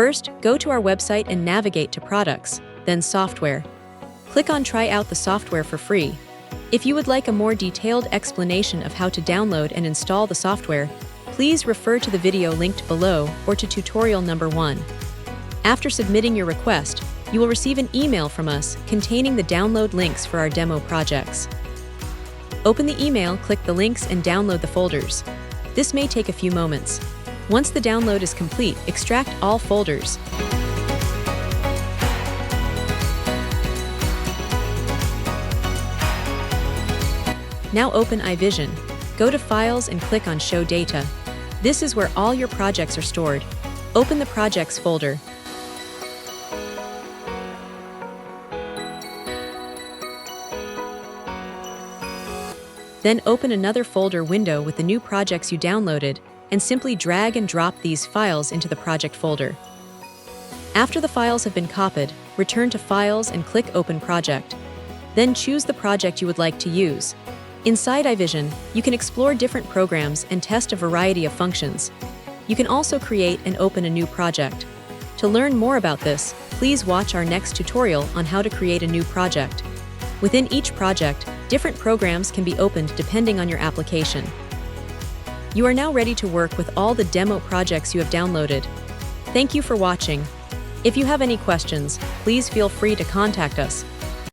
First, go to our website and navigate to Products, then Software. Click on Try out the software for free. If you would like a more detailed explanation of how to download and install the software, please refer to the video linked below or to tutorial number 1. After submitting your request, you will receive an email from us containing the download links for our demo projects. Open the email, click the links, and download the folders. This may take a few moments. Once the download is complete, extract all folders. Now open EyeVision. Go to Files and click on Show Data. This is where all your projects are stored. Open the Projects folder. Then open another folder window with the new projects you downloaded and simply drag and drop these files into the project folder. After the files have been copied, return to Files and click Open Project. Then choose the project you would like to use. Inside EyeVision, you can explore different programs and test a variety of functions. You can also create and open a new project. To learn more about this, please watch our next tutorial on how to create a new project. Within each project, different programs can be opened depending on your application. You are now ready to work with all the demo projects you have downloaded. Thank you for watching. If you have any questions, please feel free to contact us.